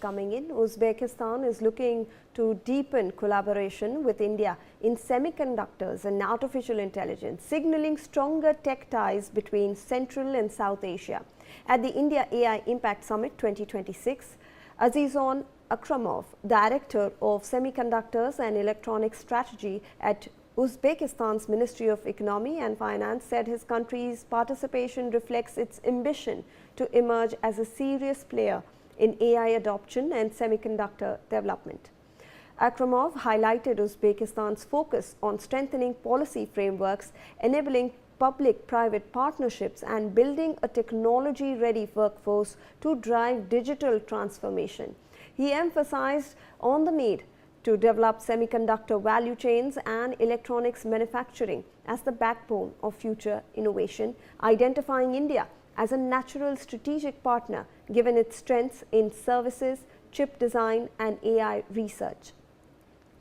coming in. Uzbekistan is looking to deepen collaboration with India in semiconductors and artificial intelligence, signaling stronger tech ties between Central and South Asia. At the India AI Impact Summit 2026, Azizan Akramov, Director of Semiconductors and Electronics Strategy at Uzbekistan's Ministry of Economy and Finance, said his country's participation reflects its ambition to emerge as a serious player in AI adoption and semiconductor development. Akramov highlighted Uzbekistan's focus on strengthening policy frameworks, enabling public-private partnerships and building a technology-ready workforce to drive digital transformation. He emphasized on the need to develop semiconductor value chains and electronics manufacturing as the backbone of future innovation, identifying India as a natural strategic partner given its strengths in services, chip design and AI research.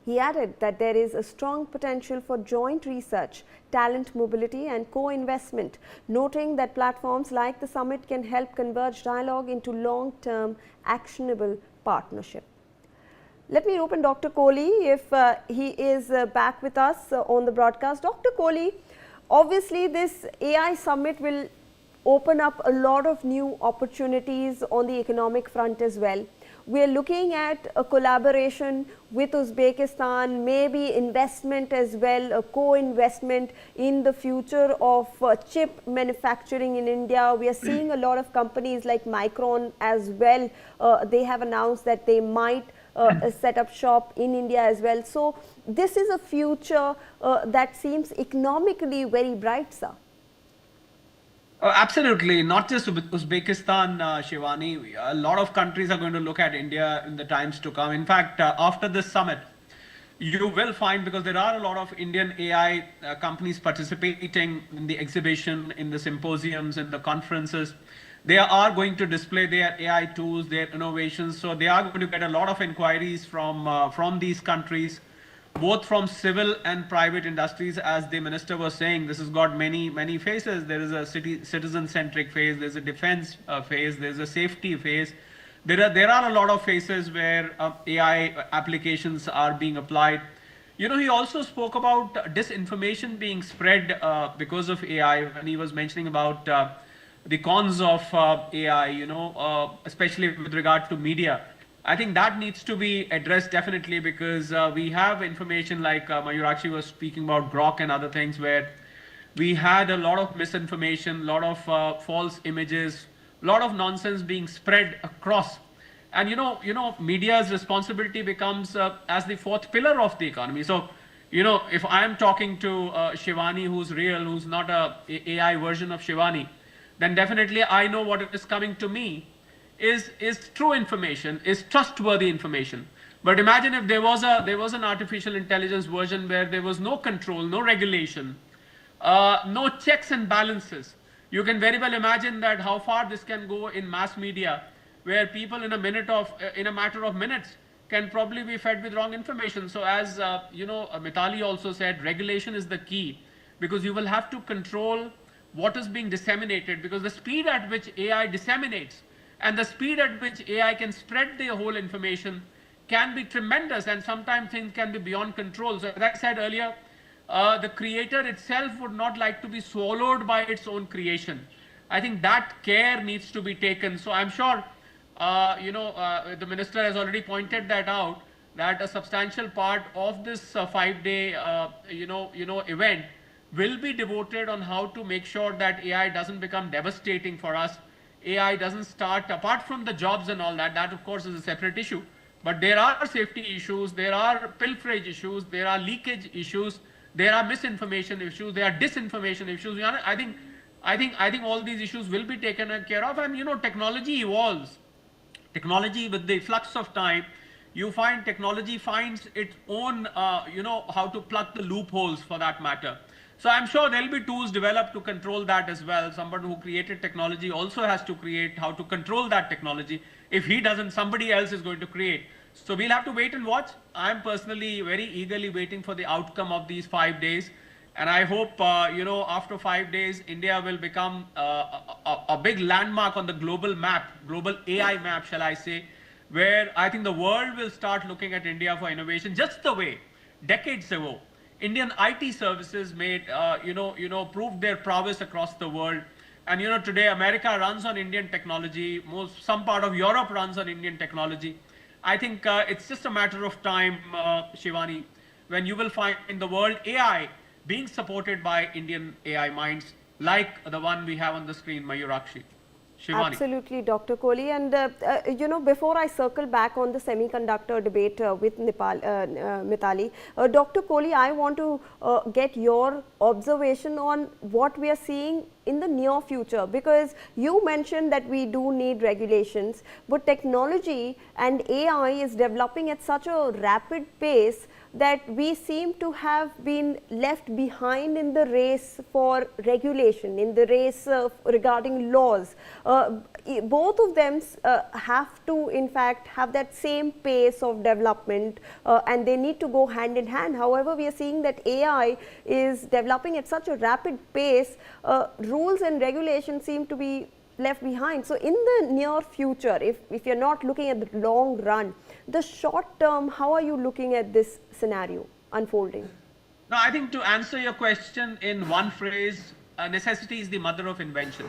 He added that there is a strong potential for joint research, talent mobility and co-investment, noting that platforms like the summit can help converge dialogue into long-term actionable partnership. Let me open Dr. Kohli if he is back with us on the broadcast. Dr. Kohli, obviously this AI summit will open up a lot of new opportunities on the economic front as well. We are looking at a collaboration with Uzbekistan, maybe investment as well, a co-investment in the future of chip manufacturing in India. We are seeing a lot of companies like Micron as well. They have announced that they might set up shop in India as well. So this is a future that seems economically very bright, sir. Absolutely, not just Uzbekistan, Shivani. A lot of countries are going to look at India in the times to come. In fact, after this summit, you will find, because there are a lot of Indian AI companies participating in the exhibition, in the symposiums, in the conferences. They are going to display their AI tools, their innovations. So they are going to get a lot of inquiries from these countries, both from civil and private industries. As the minister was saying, this has got many phases. There is a citizen-centric phase, there's a defense phase, there's a safety phase. There are a lot of phases where AI applications are being applied. You know, he also spoke about disinformation being spread because of AI, when he was mentioning about the cons of AI, you know, especially with regard to media. I think that needs to be addressed definitely, because we have information like Mayurakshi was speaking about Grok and other things, where we had a lot of misinformation, a lot of false images, a lot of nonsense being spread across. And you know, media's responsibility becomes as the fourth pillar of the economy. So, you know, if I am talking to Shivani, who's real, who's not a AI version of Shivani, then definitely I know what is coming to me is true information, is trustworthy information. But imagine if there was an artificial intelligence version where there was no control, no regulation, no checks and balances. You can very well imagine that how far this can go in mass media, where people in a matter of minutes can probably be fed with wrong information. So as you know, Mitali also said, regulation is the key, because you will have to control what is being disseminated, because the speed at which AI disseminates and the speed at which AI can spread the whole information can be tremendous, and sometimes things can be beyond control. So as I said earlier, the creator itself would not like to be swallowed by its own creation. I think that care needs to be taken. So I'm sure, you know, the minister has already pointed that out, that a substantial part of this 5-day, event will be devoted on how to make sure that AI doesn't become devastating for us. AI doesn't start, apart from the jobs and all that, that of course is a separate issue, but there are safety issues, there are pilferage issues, there are leakage issues, there are misinformation issues, there are disinformation issues. I think all these issues will be taken care of. And you know, technology evolves. Technology, with the flux of time, you find technology finds its own, how to plug the loopholes for that matter. So I'm sure there'll be tools developed to control that as well. Somebody who created technology also has to create how to control that technology. If he doesn't, somebody else is going to create. So we'll have to wait and watch. I'm personally very eagerly waiting for the outcome of these 5 days. And I hope, after 5 days, India will become a big landmark on the global map, global AI map, shall I say, where I think the world will start looking at India for innovation, just the way decades ago Indian IT services made, proved their prowess across the world. And today America runs on Indian technology. Some part of Europe runs on Indian technology. I think it's just a matter of time, Shivani, when you will find in the world AI being supported by Indian AI minds, like the one we have on the screen, Mayurakshi. Shivani. Absolutely, Dr. Kohli. And before I circle back on the semiconductor debate with Mithali, Dr. Kohli, I want to get your observation on what we are seeing in the near future, because you mentioned that we do need regulations, but technology and AI is developing at such a rapid pace that we seem to have been left behind in the race for regulation, in the race regarding laws. Both of them have to in fact have that same pace of development, and they need to go hand in hand. However, we are seeing that AI is developing at such a rapid pace, rules and regulations seem to be left behind. So in the near future, if you're not looking at the long run, the short term, how are you looking at this scenario unfolding? Now, I think to answer your question in one phrase, necessity is the mother of invention.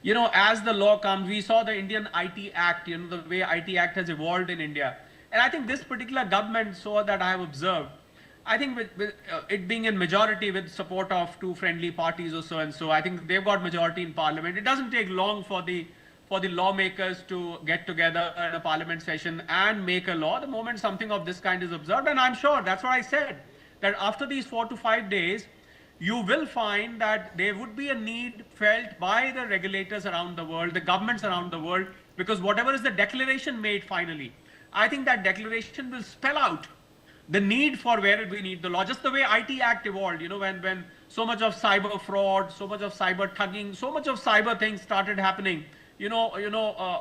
As the law comes, we saw the Indian IT Act, the way IT Act has evolved in India. And I think this particular government, so that I have observed, I think with it being in majority with support of two friendly parties or so and so, I think they've got majority in parliament. It doesn't take long for the lawmakers to get together in a parliament session and make a law the moment something of this kind is observed. And I'm sure, that's what I said, that after these 4 to 5 days, you will find that there would be a need felt by the regulators around the world, the governments around the world, because whatever is the declaration made finally, I think that declaration will spell out the need for where we need the law. Just the way IT Act evolved, when so much of cyber fraud, so much of cyber thugging, so much of cyber things started happening,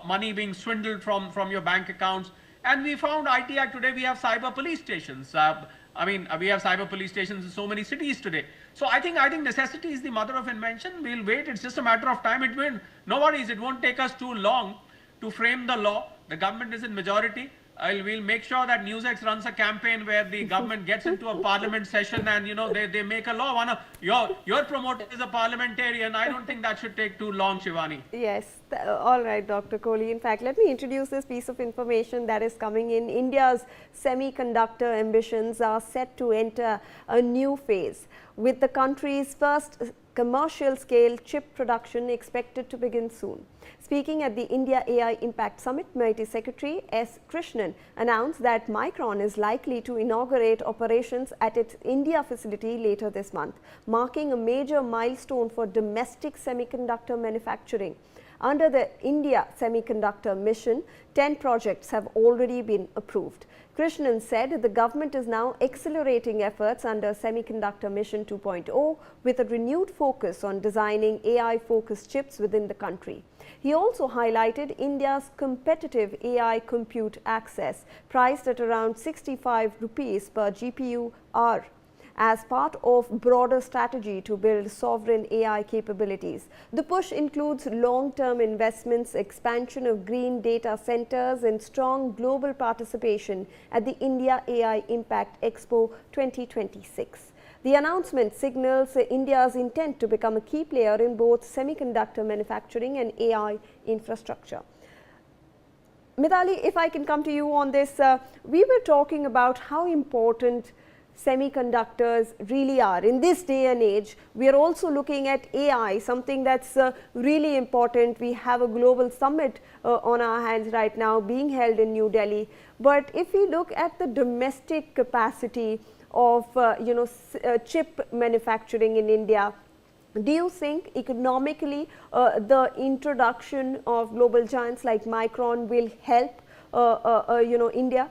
money being swindled from your bank accounts. And we found IT Act today, we have cyber police stations. We have cyber police stations in so many cities today. So I think necessity is the mother of invention. We'll wait. It's just a matter of time. No worries. It won't take us too long to frame the law. The government is in majority. We'll make sure that Newsx runs a campaign where the government gets into a parliament session and they make a law. Your promoter is a parliamentarian. I don't think that should take too long, Shivani. Yes, all right, Dr. Kohli. In fact, let me introduce this piece of information that is coming in. India's semiconductor ambitions are set to enter a new phase, with the country's first commercial scale chip production expected to begin soon. Speaking at the India AI Impact Summit, MeitY Secretary S. Krishnan announced that Micron is likely to inaugurate operations at its India facility later this month, marking a major milestone for domestic semiconductor manufacturing. Under the India Semiconductor Mission, 10 projects have already been approved. Krishnan said the government is now accelerating efforts under Semiconductor Mission 2.0 with a renewed focus on designing AI-focused chips within the country. He also highlighted India's competitive AI compute access, priced at around 65 rupees per GPU hour, as part of broader strategy to build sovereign AI capabilities. The push includes long-term investments, expansion of green data centers, and strong global participation at the India AI Impact Expo 2026. The announcement signals India's intent to become a key player in both semiconductor manufacturing and AI infrastructure. Mithali, if I can come to you on this, we were talking about how important semiconductors really are in this day and age. We are also looking at AI, something that's really important. We have a global summit on our hands right now being held in New Delhi. But if we look at the domestic capacity of chip manufacturing in India, do you think economically the introduction of global giants like Micron will help India?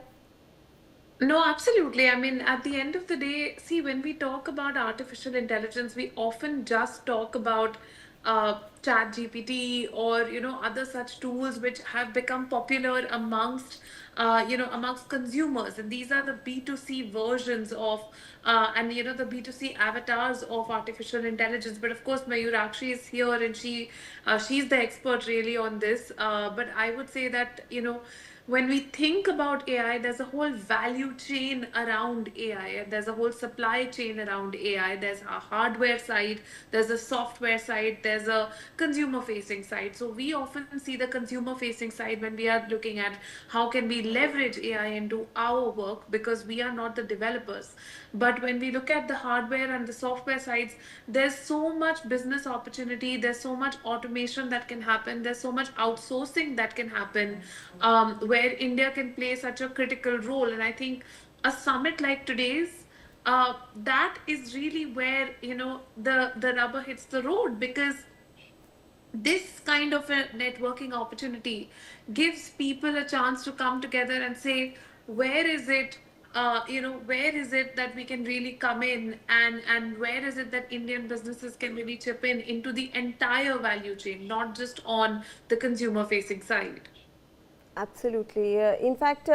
No, absolutely. I mean, at the end of the day, see, when we talk about artificial intelligence, we often just talk about chat GPT or other such tools which have become popular amongst consumers, and these are the B2C versions of and the B2C avatars of artificial intelligence. But of course, Mayurakshi is here and she's the expert really on this. But I would say that when we think about AI, there's a whole value chain around AI. There's a whole supply chain around AI. There's a hardware side, there's a software side, there's a consumer facing side. So we often see the consumer facing side when we are looking at how can we leverage AI into our work, because we are not the developers. But when we look at the hardware and the software sides, there's so much business opportunity, there's so much automation that can happen, there's so much outsourcing that can happen, where India can play such a critical role. And I think a summit like today's, that is really where, the rubber hits the road, because this kind of a networking opportunity gives people a chance to come together and say, where is it, where is it that we can really come in, and where is it that Indian businesses can really chip in into the entire value chain, not just on the consumer facing side. Absolutely. In fact,